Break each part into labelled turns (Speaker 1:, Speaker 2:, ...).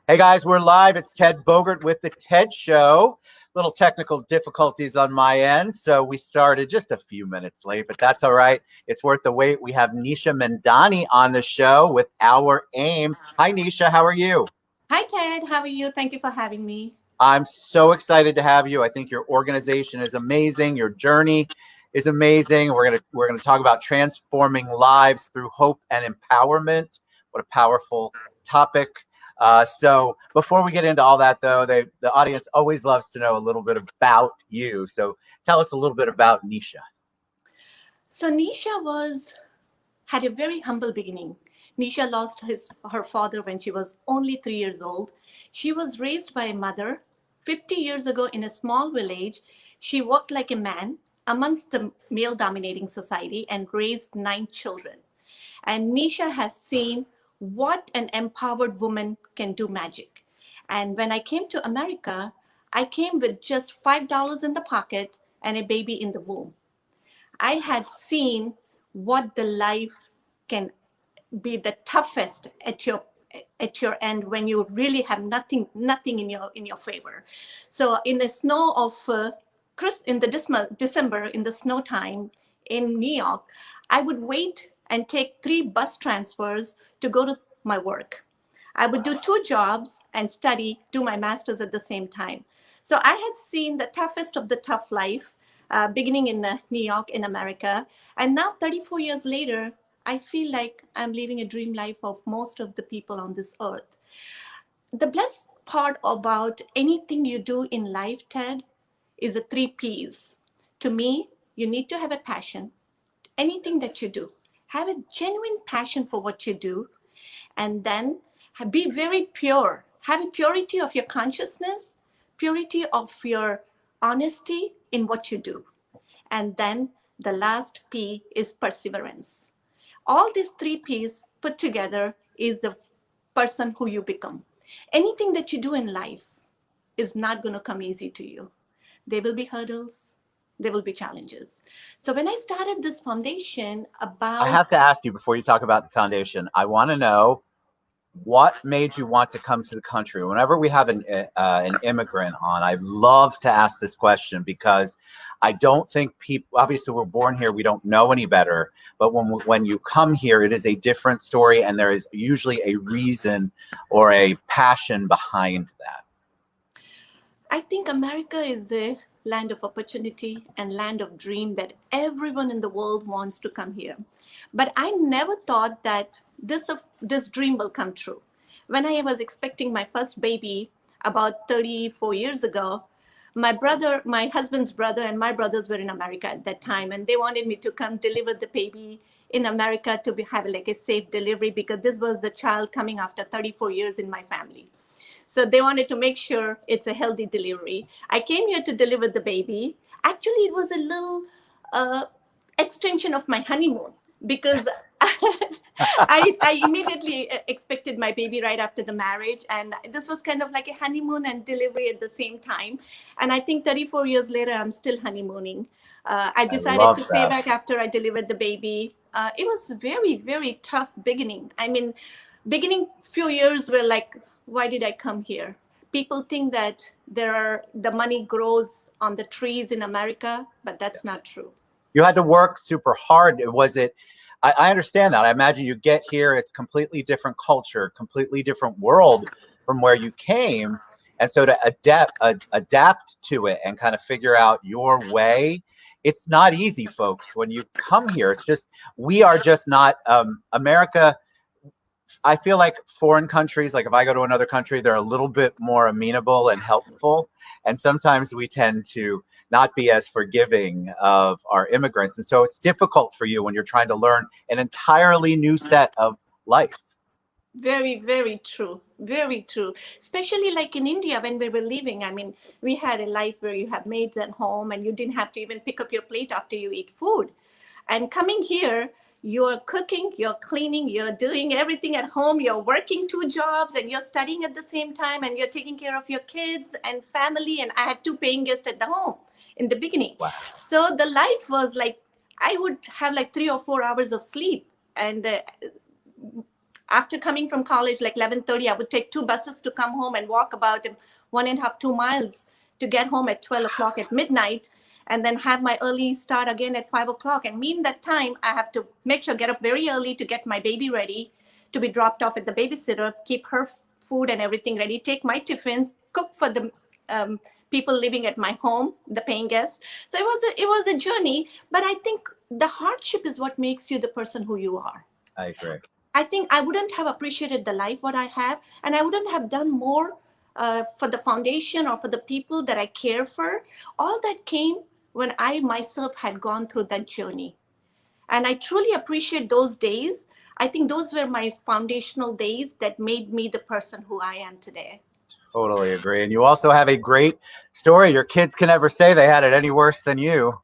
Speaker 1: Hey guys, we're live. It's Ted Bogert with the Ted Show. Little technical difficulties on my end, so we started just a few minutes late, but that's all right. It's worth the wait. We have Nisha Mandani on the show with Our Aim. Hi, Nisha. How are you?
Speaker 2: Hi, Ted. How are you? Thank you for having me.
Speaker 1: I'm so excited to have you. I think your organization is amazing. Your journey is amazing. We're gonna talk about transforming lives through hope and empowerment. What a powerful topic. So before we get into all that, though, the audience always loves to know a little bit about you. So tell us a little bit about Nisha.
Speaker 2: So Nisha was had a very humble beginning. Nisha lost her father when she was only 3 years old. She was raised by a mother. 50 years ago, in a small village, she worked like a man amongst the male-dominating society and raised 9 children. And Nisha has seen what an empowered woman can do magic. And when I came to America, I came with just $5 in the pocket and a baby in the womb. I had seen what the life can be the toughest at your end when you really have nothing in your favor. So in the snow of in the December in the snow time in New York, I would wait and take 3 bus transfers to go to my work. I would do 2 jobs and study, do my master's at the same time. So I had seen the toughest of the tough life, beginning in New York in America. And now, 34 years later, I feel like I'm living a dream life of most of the people on this earth. The blessed part about anything you do in life, Ted, is the 3 Ps. To me, you need to have a passion. Anything that you do, have a genuine passion for what you do, and then be very pure. Have a purity of your consciousness, purity of your honesty in what you do. And then the last P is perseverance. All these 3 Ps put together is the person who you become. Anything that you do in life is not going to come easy to you. There will be hurdles, there will be challenges. So when I started this foundation
Speaker 1: I
Speaker 2: about
Speaker 1: have to ask you before you talk about the foundation. I want to know what made you want to come to the country? Whenever we have an immigrant on, I love to ask this question because I don't think people. Obviously, we're born here; we don't know any better. But when you come here, it is a different story, and there is usually a reason or a passion behind that.
Speaker 2: I think America is a land of opportunity and land of dream that everyone in the world wants to come here. But I never thought that this dream will come true. When I was expecting my first baby about 34 years ago, my husband's brother and my brothers were in America at that time, and they wanted me to come deliver the baby in America to have like a safe delivery because this was the child coming after 34 years in my family. So they wanted to make sure it's a healthy delivery. I came here to deliver the baby. Actually, it was a little uh, extension of my honeymoon because I immediately expected my baby right after the marriage. And this was kind of like a honeymoon and delivery at the same time. And I think 34 years later, I'm still honeymooning. I
Speaker 1: I
Speaker 2: decided to
Speaker 1: love
Speaker 2: stay
Speaker 1: that.
Speaker 2: back after I delivered the baby. It was very, very tough beginning. I mean, beginning few years were like, why did I come here? People think that the money grows on the trees in America, but that's not true.
Speaker 1: You had to work super hard. Was it? I understand that. I imagine you get here, it's completely different culture, completely different world from where you came, and so to adapt to it and kind of figure out your way. It's not easy, folks. When you come here, it's just we are just not America. I feel like foreign countries, like if I go to another country, they're a little bit more amenable and helpful. And sometimes we tend to not be as forgiving of our immigrants. And so it's difficult for you when you're trying to learn an entirely new set of life.
Speaker 2: Very, very true. Very true. Especially like in India when we were living. I mean, we had a life where you have maids at home and you didn't have to even pick up your plate after you eat food. And coming here, you're cooking, you're cleaning, you're doing everything at home, you're working 2 jobs and you're studying at the same time and you're taking care of your kids and family. And I had 2 paying guests at the home in the beginning.
Speaker 1: Wow.
Speaker 2: So the life was like, I would have like 3 or 4 hours of sleep. And After coming from college, like 11:30, I would take 2 buses to come home and walk about 1.5, 2 miles to get home at 12 o'clock at midnight, and then have my early start again at 5 o'clock. And mean that time, I have to make sure get up very early to get my baby ready to be dropped off at the babysitter, keep her food and everything ready, take my tiffins, cook for the people living at my home, the paying guests. So it was a journey, but I think the hardship is what makes you the person who you are.
Speaker 1: I agree.
Speaker 2: I think I wouldn't have appreciated the life what I have, and I wouldn't have done more for the foundation or for the people that I care for. All that came when I myself had gone through that journey. And I truly appreciate those days. I think those were my foundational days that made me the person who I am today.
Speaker 1: Totally agree. And you also have a great story. Your kids can never say they had it any worse than you.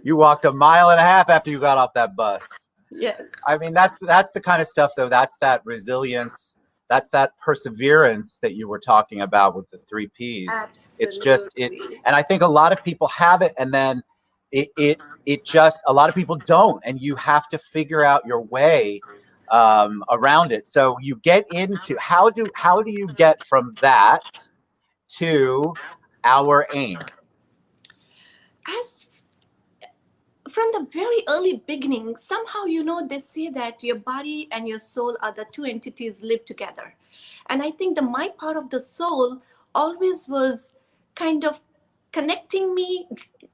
Speaker 1: You walked a mile and a half after you got off that bus.
Speaker 2: Yes.
Speaker 1: I mean, that's the kind of stuff, though. That's that resilience. That's that perseverance that you were talking about with the 3 Ps.
Speaker 2: Absolutely.
Speaker 1: It's just it, and I think a lot of people have it, and then it just a lot of people don't, and you have to figure out your way around it. So you get into how do you get from that to our aim?
Speaker 2: As from the very early beginning, somehow, they say that your body and your soul are the two entities live together. And I think my part of the soul always was kind of connecting me,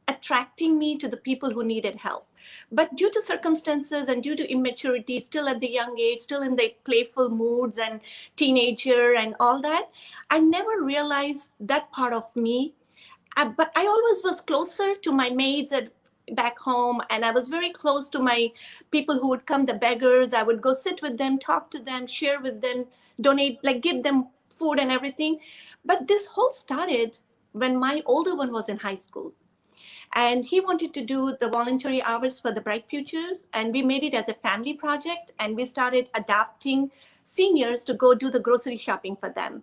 Speaker 2: attracting me to the people who needed help. But due to circumstances and due to immaturity, still at the young age, still in the playful moods and teenager and all that, I never realized that part of me. But I always was closer to my maids back home, and I was very close to my people who would come, the beggars. I would go sit with them, talk to them, share with them, donate, like give them food and everything. But this whole started when my older one was in high school. And he wanted to do the voluntary hours for the Bright Futures. And we made it as a family project. And we started adopting seniors to go do the grocery shopping for them.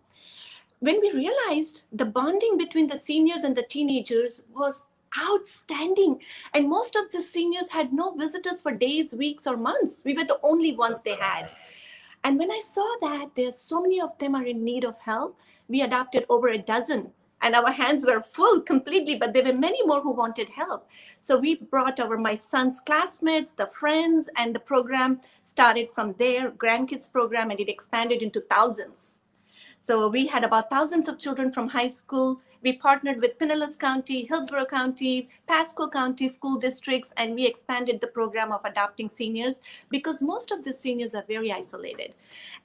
Speaker 2: When we realized the bonding between the seniors and the teenagers was outstanding, and most of the seniors had no visitors for days, weeks, or months. We were the only ones they had. And when I saw that there's so many of them are in need of help, we adopted over a dozen, and our hands were full completely, but there were many more who wanted help. So we brought my son's classmates, the friends, and the program started from there, grandkids program, and it expanded into thousands. So we had about thousands of children from high school. We partnered with Pinellas County, Hillsborough County, Pasco County school districts, and we expanded the program of adopting seniors because most of the seniors are very isolated.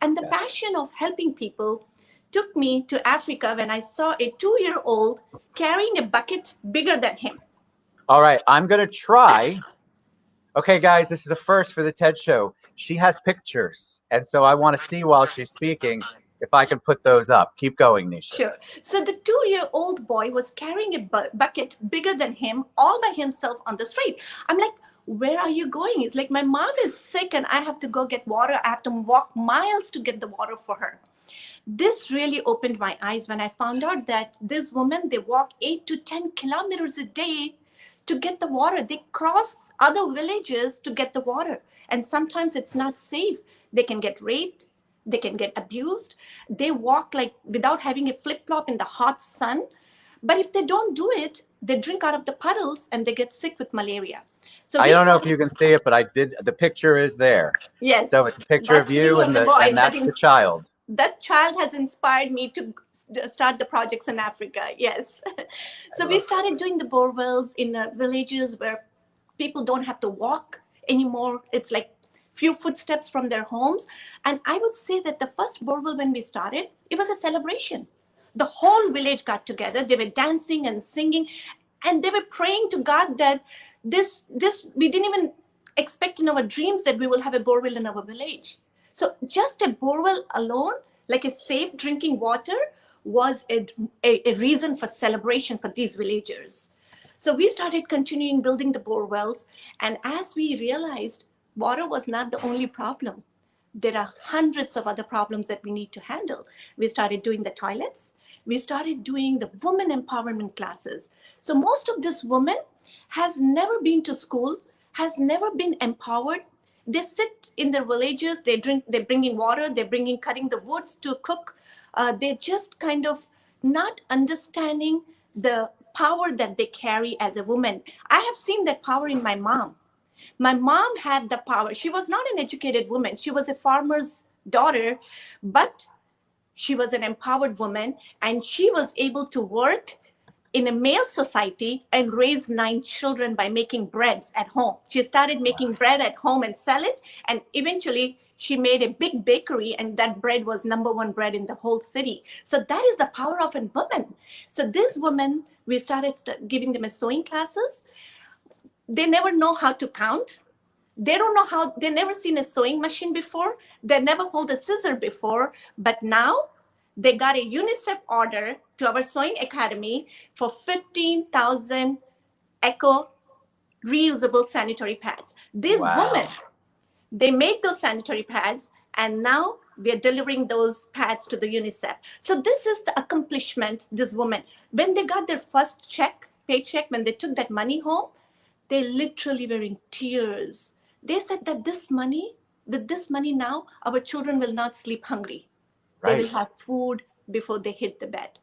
Speaker 2: And the passion of helping people took me to Africa when I saw a 2-year-old carrying a bucket bigger than him.
Speaker 1: All right, I'm going to try. Okay, guys, this is a first for the TED Show. She has pictures, and so I want to see while she's speaking if I can put those up. Keep going, Nisha.
Speaker 2: Sure. So the 2-year-old boy was carrying a bucket bigger than him all by himself on the street. I'm like, where are you going? It's like, my mom is sick and I have to go get water. I have to walk miles to get the water for her. This really opened my eyes when I found out that this woman, they walk 8 to 10 kilometers a day to get the water. They cross other villages to get the water. And sometimes it's not safe. They can get raped. They can get abused. They walk like without having a flip-flop in the hot sun. But if they don't do it, they drink out of the puddles and they get sick with malaria. So
Speaker 1: I don't know if you can see it, but I did. The picture is there.
Speaker 2: Yes.
Speaker 1: So it's a picture of you and that's the child.
Speaker 2: That child has inspired me to start the projects in Africa. Yes. So we started doing the bore wells in villages where people don't have to walk anymore. It's like few footsteps from their homes. And I would say that the first borewell when we started, it was a celebration. The whole village got together. They were dancing and singing, and they were praying to God that this we didn't even expect in our dreams that we will have a borewell in our village. So just a borewell alone, like a safe drinking water, was a reason for celebration for these villagers. So we started continuing building the borewells, and as we realized water was not the only problem. There are hundreds of other problems that we need to handle. We started doing the toilets. We started doing the women empowerment classes. So most of this woman has never been to school, has never been empowered. They sit in their villages, they drink, they're bringing water, they're bringing, cutting the woods to cook. They're just kind of not understanding the power that they carry as a woman. I have seen that power in my mom. My mom had the power. She was not an educated woman. She was a farmer's daughter, but she was an empowered woman, and she was able to work in a male society and raise 9 children by making breads at home. She started making bread at home and sell it, and eventually she made a big bakery, and that bread was number one bread in the whole city. So that is the power of a woman. So this woman, we started giving them a sewing classes. They never know how to count. They don't know how, they never seen a sewing machine before. They never hold a scissor before. But now they got a UNICEF order to our sewing academy for 15,000 eco reusable sanitary pads. These women, they made those sanitary pads, and now we are delivering those pads to the UNICEF. So this is the accomplishment, this woman. When they got their first paycheck, when they took that money home, they literally were in tears. They said that this money, with this money now, our children will not sleep hungry. They will have food before they hit the bed.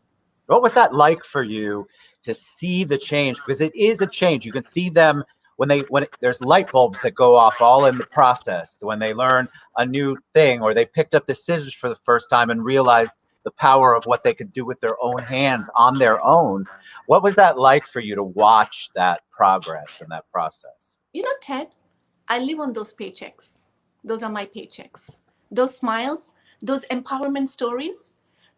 Speaker 1: What was that like for you to see the change? Because it is a change. You can see them when there's light bulbs that go off all in the process, when they learn a new thing, or they picked up the scissors for the first time and realized the power of what they could do with their own hands on their own. What was that like for you to watch that progress and that process?
Speaker 2: You know, Ted, I live on those paychecks. Those are my paychecks. Those smiles, those empowerment stories,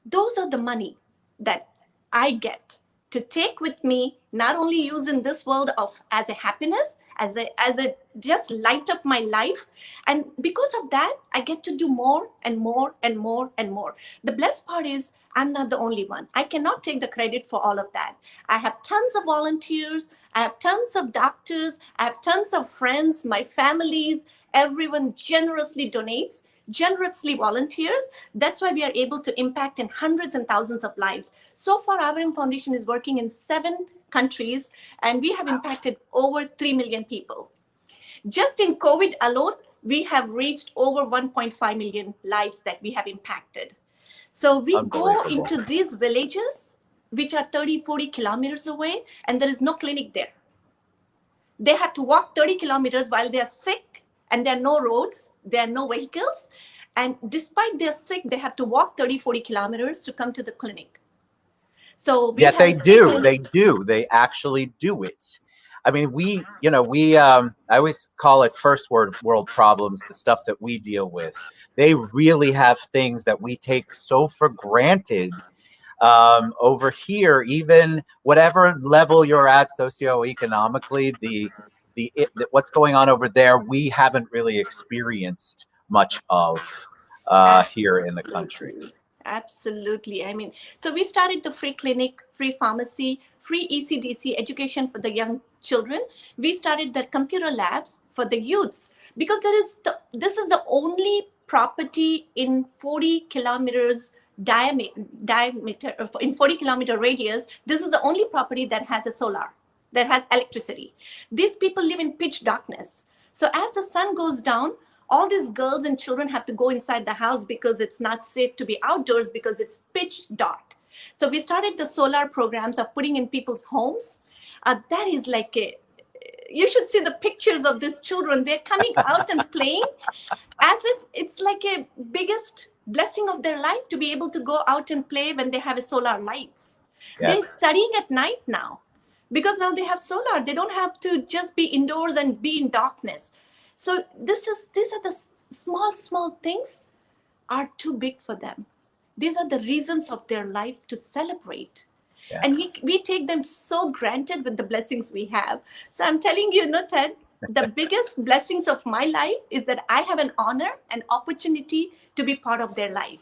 Speaker 2: those are the money that I get to take with me, not only use in this world of as a happiness, as a just light up my life. And because of that, I get to do more and more and more and more. The blessed part is I'm not the only one. I cannot take the credit for all of that. I have tons of volunteers. I have tons of doctors. I have tons of friends, my families. Everyone generously donates, generously volunteers. That's why we are able to impact in hundreds and thousands of lives. So far, our Foundation is working in 7 countries, and we have impacted over 3 million people. Just in COVID alone, we have reached over 1.5 million lives that we have impacted. So we go into these villages, which are 30, 40 kilometers away, and there is no clinic there. They have to walk 30 kilometers while they are sick, and there are no roads, there are no vehicles. And despite they're sick, they have to walk 30, 40 kilometers to come to the clinic. So
Speaker 1: they do. They actually do it. I mean, I always call it first world problems, the stuff that we deal with. They really have things that we take so for granted over here. Even whatever level you're at socioeconomically, what's going on over there, we haven't really experienced much of here in the country.
Speaker 2: Absolutely. I mean, so we started the free clinic, free pharmacy, free ECDC education for the young children. We started the computer labs for the youths, because this is the only property in 40 kilometers diameter, in 40-kilometer radius. This is the only property that has a solar, that has electricity. These people live in pitch darkness. So as the sun goes down, all these girls and children have to go inside the house because it's not safe to be outdoors because it's pitch dark. So we started the solar programs of putting in people's homes. That is like you should see the pictures of these children. They're coming out and playing as if it's like a biggest blessing of their life to be able to go out and play when they have a solar lights. Yes. They're studying at night now because now they have solar. They don't have to just be indoors and be in darkness. So these are the small things are too big for them. These are the reasons of their life to celebrate. Yes. And we take them so granted with the blessings we have. So I'm telling you, Ted, the biggest blessings of my life is that I have an honor and opportunity to be part of their life.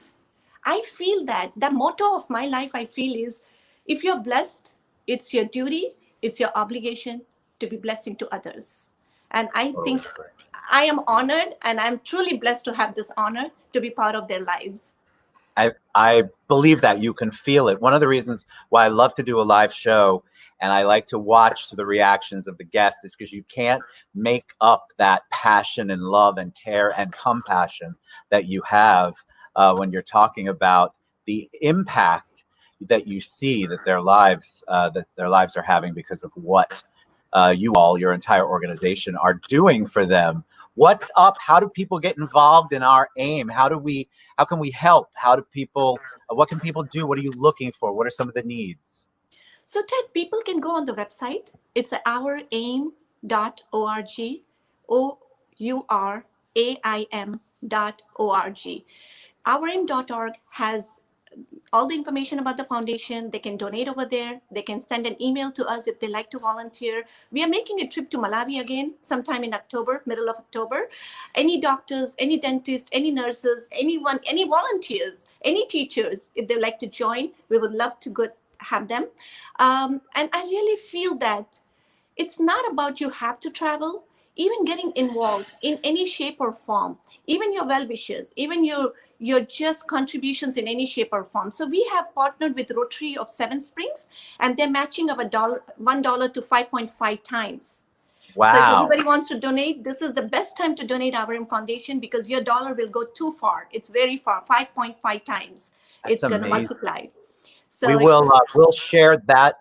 Speaker 2: I feel that the motto of my life, I feel, is if you're blessed, it's your duty, it's your obligation to be blessing to others. And I think I am honored, and I'm truly blessed to have this honor to be part of their lives.
Speaker 1: I believe that you can feel it. One of the reasons why I love to do a live show and I like to watch the reactions of the guests is because you can't make up that passion and love and care and compassion that you have when you're talking about the impact that you see that their lives are having because of what you all, your entire organization, are doing for them. What's up? How do people get involved in our aim? How can we help? How do people, what can people do? What are you looking for? What are some of the needs?
Speaker 2: So, Ted, people can go on the website. It's ouraim.org, OURAIM.org. Ouraim.org has all the information about the foundation. They can donate over there. They can send an email to us if they like to volunteer. We are making a trip to Malawi again sometime in October, middle of October. Any doctors, any dentists, any nurses, anyone, any volunteers, any teachers, if they like to join, we would love to go have them. And I really feel that it's not about you have to travel. Even getting involved in any shape or form, even your well wishes, even your just contributions in any shape or form. So we have partnered with Rotary of Seven Springs, and they're matching our $1 to 5.5 times. So if
Speaker 1: Wow,
Speaker 2: anybody wants to donate, this is the best time to donate our foundation, because your dollar will go too far. It's very far, 5.5 times.
Speaker 1: that's
Speaker 2: It's going to
Speaker 1: amazing.
Speaker 2: multiply.
Speaker 1: We
Speaker 2: So
Speaker 1: will we'll share that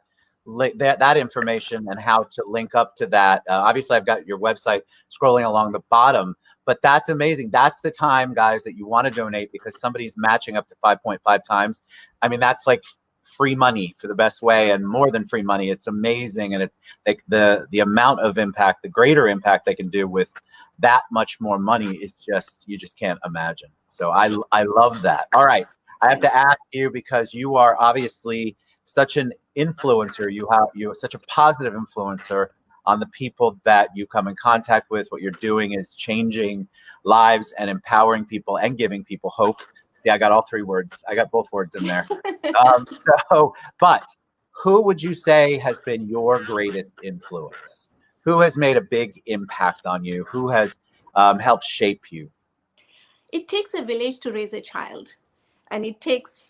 Speaker 1: that information and how to link up to that. Obviously, I've got your website scrolling along the bottom, but that's amazing. That's the time, guys, that you want to donate because somebody's matching up to 5.5 times. I mean, that's like free money for the best way, and more than free money. It's amazing, and the amount of impact, the greater impact they can do with that much more money is just you just can't imagine. So I love that. All right. I have
Speaker 2: thank
Speaker 1: to ask you because you are obviously such an influencer. You are such a positive influencer on the people that you come in contact with. What you're doing is changing lives and empowering people and giving people hope. See, I got all three words. I got both words in there. But who would you say has been your greatest influence? Who has made a big impact on you? Who has helped shape you?
Speaker 2: It takes a village to raise a child, and it takes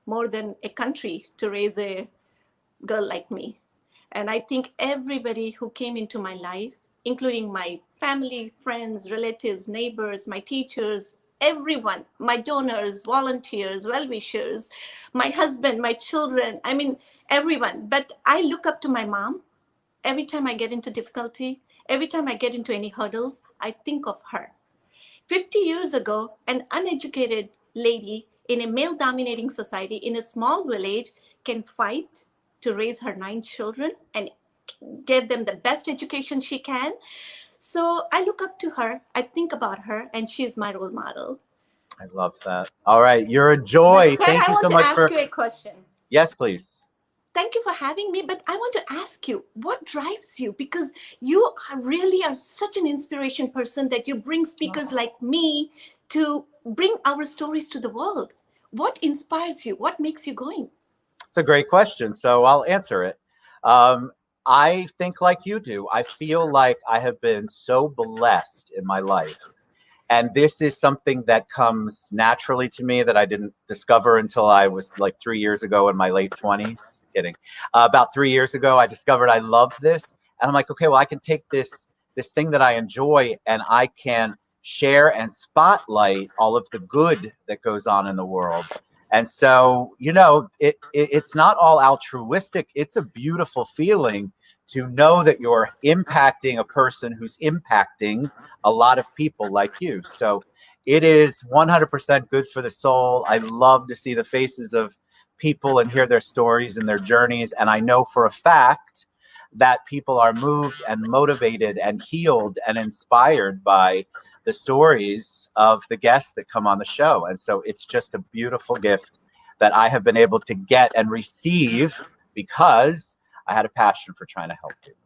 Speaker 2: more than a country to raise a girl like me. And I think everybody who came into my life, including my family, friends, relatives, neighbors, my teachers, everyone, my donors, volunteers, well wishers, my husband, my children, I mean, everyone. But I look up to my mom every time I get into difficulty, every time I get into any hurdles, I think of her. 50 years ago, an uneducated lady in a male dominating society in a small village can fight to raise her 9 children and give them the best education she can. So I look up to her, I think about her, and she's my role model.
Speaker 1: I love that. All right, you're a
Speaker 2: But
Speaker 1: joy.
Speaker 2: Ted,
Speaker 1: Thank
Speaker 2: I
Speaker 1: you
Speaker 2: want
Speaker 1: so
Speaker 2: to
Speaker 1: much
Speaker 2: ask
Speaker 1: for.
Speaker 2: you a question.
Speaker 1: Yes, please.
Speaker 2: Thank you for having me, but I want to ask you, what drives you? Because you really are such an inspiration person that you bring speakers like me to bring our stories to the world. What inspires you? What makes you going?
Speaker 1: It's a great question, so I'll answer it. Um, I think like you do. I feel like I have been so blessed in my life. And this is something that comes naturally to me that I didn't discover until I was like 3 years ago in my late 20s. Kidding. About 3 years ago, I discovered I loved this. And I'm like, okay, well, I can take this thing that I enjoy and I can share and spotlight all of the good that goes on in the world. And so, it's not all altruistic. It's a beautiful feeling to know that you're impacting a person who's impacting a lot of people like you. So it is 100% good for the soul. I love to see the faces of people and hear their stories and their journeys. And I know for a fact that people are moved and motivated and healed and inspired by the stories of the guests that come on the show. And so it's just a beautiful gift that I have been able to get and receive because I had a passion for trying to help people.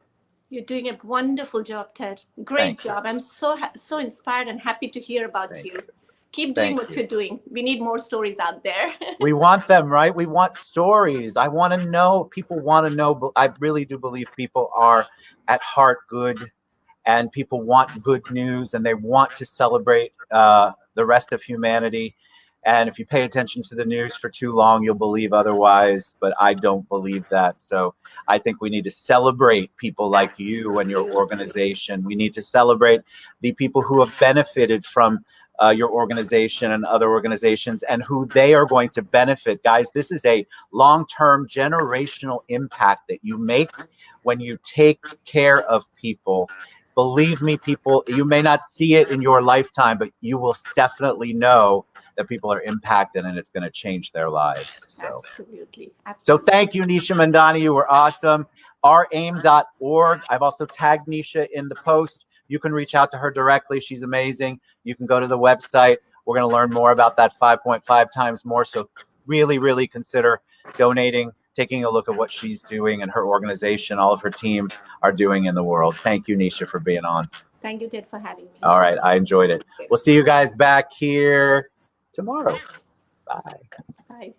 Speaker 2: You're doing a wonderful job, Ted. Great
Speaker 1: Thank you.
Speaker 2: job. I'm so inspired and happy to hear about
Speaker 1: Thank
Speaker 2: you.
Speaker 1: you.
Speaker 2: Keep doing
Speaker 1: Thank
Speaker 2: what
Speaker 1: you.
Speaker 2: you're doing. We need more stories out there.
Speaker 1: We want them, right? We want stories. I want to know. People want to know. But I really do believe people are at heart good, and people want good news, and they want to celebrate the rest of humanity. And if you pay attention to the news for too long, you'll believe otherwise. But I don't believe that. So I think we need to celebrate people like you and your organization. We need to celebrate the people who have benefited from your organization and other organizations, and who they are going to benefit. Guys, this is a long-term generational impact that you make when you take care of people. Believe me, people, you may not see it in your lifetime, but you will definitely know that people are impacted and it's going to change their lives.
Speaker 2: Absolutely.
Speaker 1: So
Speaker 2: Absolutely.
Speaker 1: thank you, Nisha Mandani. You were awesome. Raim.org. I've also tagged Nisha in the post. You can reach out to her directly. She's amazing. You can go to the website. We're going to learn more about that 5.5 times more. So really, really consider donating, taking a look at what she's doing and her organization, all of her team are doing in the world. Thank you, Nisha, for being on.
Speaker 2: Thank you, Ted, for having me.
Speaker 1: All right. I enjoyed it. We'll see you guys back here tomorrow. Bye.
Speaker 2: Bye.